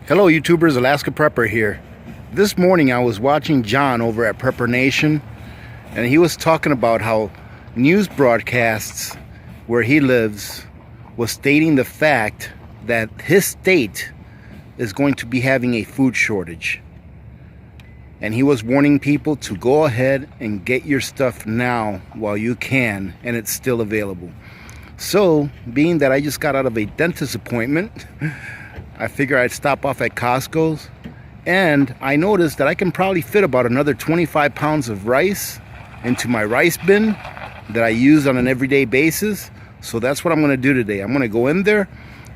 Hello YouTubers, Alaska Prepper here. This morning I was watching John over at Prepper Nation, and he was talking about how news broadcasts where he lives was stating the fact that his state is going to be having a food shortage. And he was warning people to go ahead and get your stuff now while you can, and it's still available. So, being that I just got out of a dentist appointment, I figure I'd stop off at Costco's, and I noticed that I can probably fit about another 25 pounds of rice into my rice bin that I use on an everyday basis. So that's what I'm going to do today. I'm going to go in there,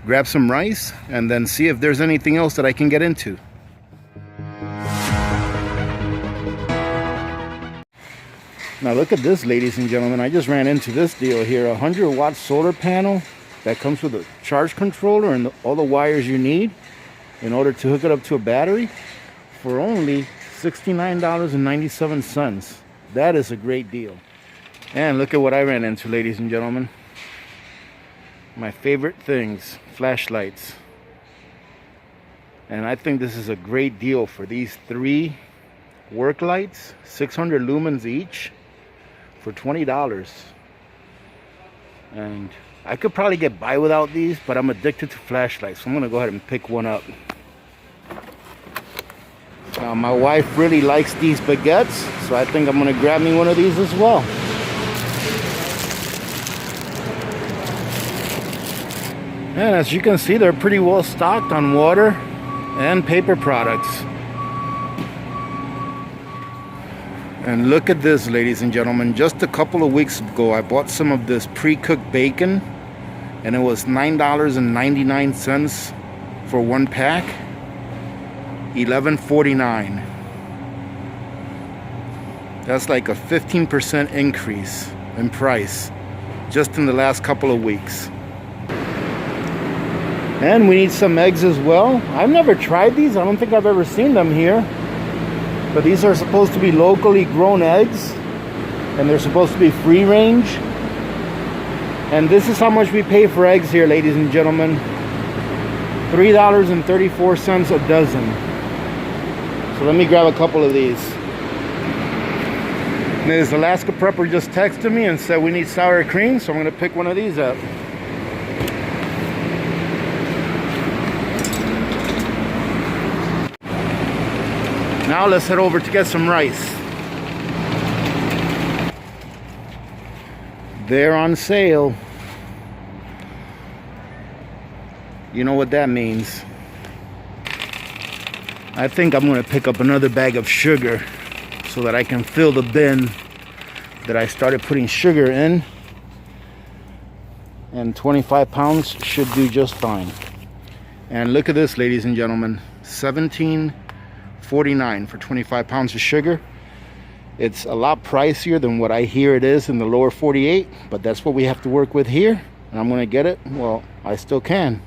grab some rice, and then see if there's anything else that I can get into. Now look at this, ladies and gentlemen. I just ran into this deal here. A 100-watt solar panel that comes with a charge controller and all the wires you need in order to hook it up to a battery for only $69.97. That is a great deal. And look at what I ran into, ladies and gentlemen. My favorite things, flashlights. And I think this is a great deal for these 3 work lights, 600 lumens each, for $20. And I could probably get by without these, but I'm addicted to flashlights, so I'm gonna go ahead and pick one up. Now my wife really likes these baguettes, so I think I'm gonna grab me one of these as well. And as you can see, they're pretty well stocked on water and paper products. And look at this, ladies and gentlemen. Just a couple of weeks ago, I bought some of this pre-cooked bacon, and it was $9.99 for 1 pack, $11.49. That's like a 15% increase in price just in the last couple of weeks. And we need some eggs as well. I've never tried these. I don't think I've ever seen them here. But these are supposed to be locally grown eggs, and they're supposed to be free range. And this is how much we pay for eggs here, ladies and gentlemen. $3.34 a dozen. So let me grab a couple of these. And this Alaska Prepper just texted me and said we need sour cream, so I'm going to pick one of these up. Now let's head over to get some rice. They're on sale. You know what that means. I think I'm going to pick up another bag of sugar so that I can fill the bin that I started putting sugar in. And 25 pounds should do just fine. And look at this, ladies and gentlemen. $17.49 for 25 pounds of sugar. It's a lot pricier than what I hear it is in the lower 48, but that's what we have to work with here, and I'm gonna get it. Well, I still can.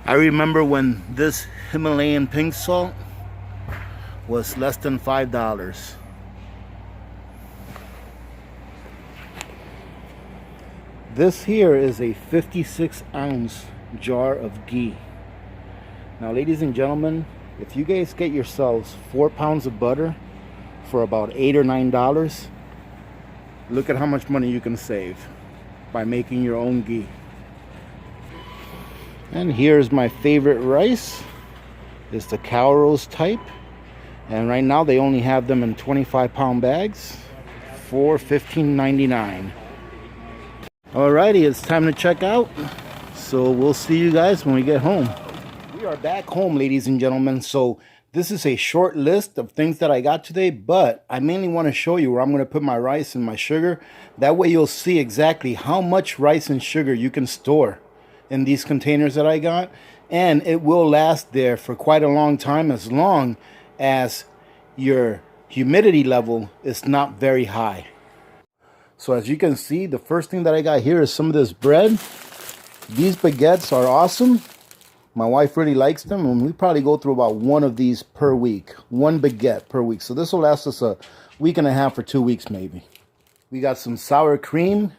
I remember when this Himalayan pink salt was less than $5. This here is a 56-ounce jar of ghee. Now, ladies and gentlemen, if you guys get yourselves 4 pounds of butter for about $8 or $9, look at how much money you can save by making your own ghee. And here's my favorite rice. It's the cow roast type. And right now they only have them in 25-pound bags for $15.99. Alrighty, it's time to check out. So we'll see you guys when we get home. We are back home, ladies and gentlemen. So this is a short list of things that I got today, but I mainly want to show you where I'm going to put my rice and my sugar. That way you'll see exactly how much rice and sugar you can store in these containers that I got, and it will last there for quite a long time as long as your humidity level is not very high. So as you can see, the first thing that I got here is some of this bread. These baguettes are awesome. My wife really likes them, and we probably go through about one of these per week. 1 baguette per week. So this will last us a week and a half or 2 weeks maybe. We got some sour cream.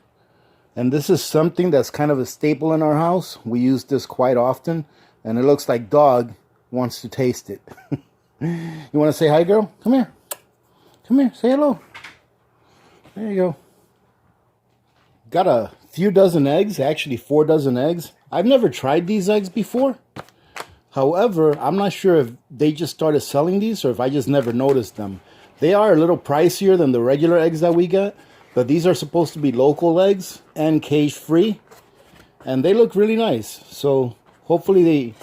And this is something that's kind of a staple in our house. We use this quite often. And it looks like dog wants to taste it. You want to say hi, girl? Come here. Come here. Say hello. There you go. Got a few dozen eggs, actually 4 dozen eggs. I've never tried these eggs before. However, I'm not sure if they just started selling these or if I just never noticed them. They are a little pricier than the regular eggs that we get, but these are supposed to be local eggs and cage free. And they look really nice. So hopefully they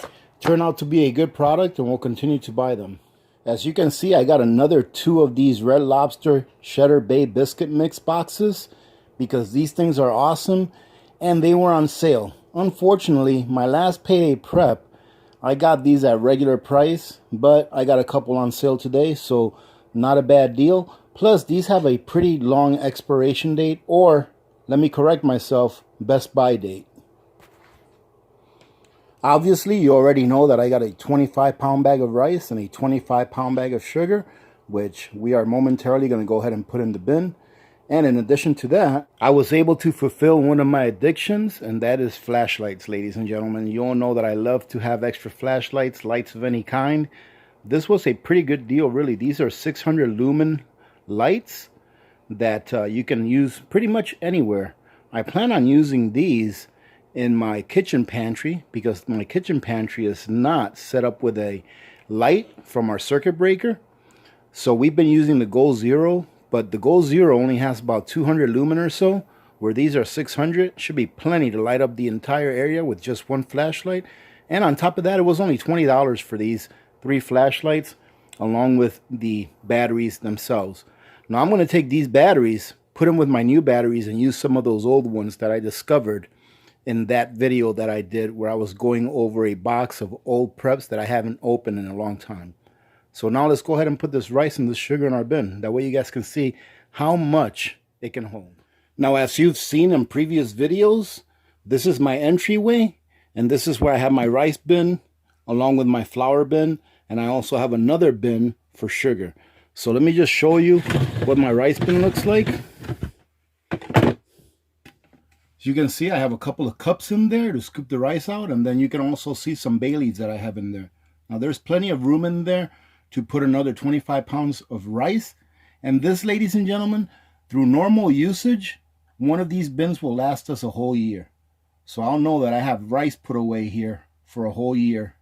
turn out to be a good product and we'll continue to buy them. As you can see, I got another 2 of these Red Lobster Cheddar Bay Biscuit Mix boxes because these things are awesome and they were on sale. Unfortunately, my last payday prep, I got these at regular price, but I got a couple on sale today, so not a bad deal. Plus, these have a pretty long expiration date, or, let me correct myself, best buy date. Obviously, you already know that I got a 25-pound bag of rice and a 25-pound bag of sugar, which we are momentarily going to go ahead and put in the bin. And in addition to that, I was able to fulfill one of my addictions, and that is flashlights, ladies and gentlemen. You all know that I love to have extra flashlights, lights of any kind. This was a pretty good deal, really. These are 600 lumen lights that you can use pretty much anywhere. I plan on using these in my kitchen pantry because my kitchen pantry is not set up with a light from our circuit breaker. So we've been using the Goal Zero. But the Goal Zero only has about 200 lumen or so, where these are 600. Should be plenty to light up the entire area with just one flashlight. And on top of that, it was only $20 for these 3 flashlights, along with the batteries themselves. Now I'm going to take these batteries, put them with my new batteries, and use some of those old ones that I discovered in that video that I did where I was going over a box of old preps that I haven't opened in a long time. So now let's go ahead and put this rice and this sugar in our bin. That way you guys can see how much it can hold. Now, as you've seen in previous videos, this is my entryway. And this is where I have my rice bin along with my flour bin. And I also have another bin for sugar. So let me just show you what my rice bin looks like. As you can see, I have a couple of cups in there to scoop the rice out. And then you can also see some bay leaves that I have in there. Now, there's plenty of room in there to put another 25 pounds of rice. And this, ladies and gentlemen, through normal usage, one of these bins will last us a whole year. So I'll know that I have rice put away here for a whole year.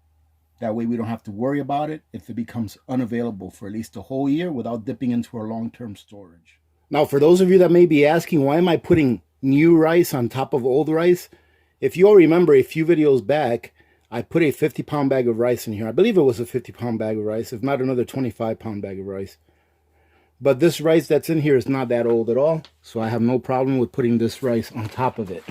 That way we don't have to worry about it if it becomes unavailable for at least a whole year without dipping into our long-term storage. Now, for those of you that may be asking, why am I putting new rice on top of old rice? If you all remember a few videos back, I put a 50-pound bag of rice in here. I believe it was a 50-pound bag of rice, if not another 25-pound bag of rice. But this rice that's in here is not that old at all, so I have no problem with putting this rice on top of it.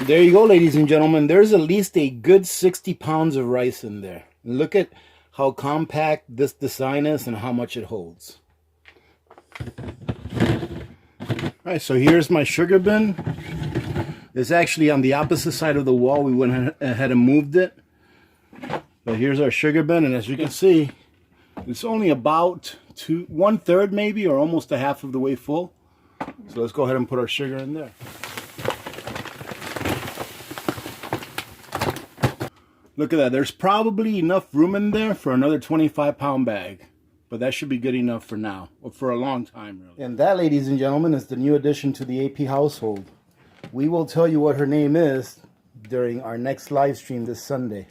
There you go, ladies and gentlemen. There's at least a good 60 pounds of rice in there. Look at how compact this design is and how much it holds. Alright, so here's my sugar bin. It's actually on the opposite side of the wall. We went ahead and moved it. But here's our sugar bin, and as you can see, it's only about 1/3 maybe, or almost a half of the way full. So let's go ahead and put our sugar in there. Look at that. There's probably enough room in there for another 25-pound bag. But that should be good enough for now, or for a long time, really. And that, ladies and gentlemen, is the new addition to the AP household. We will tell you what her name is during our next live stream this Sunday.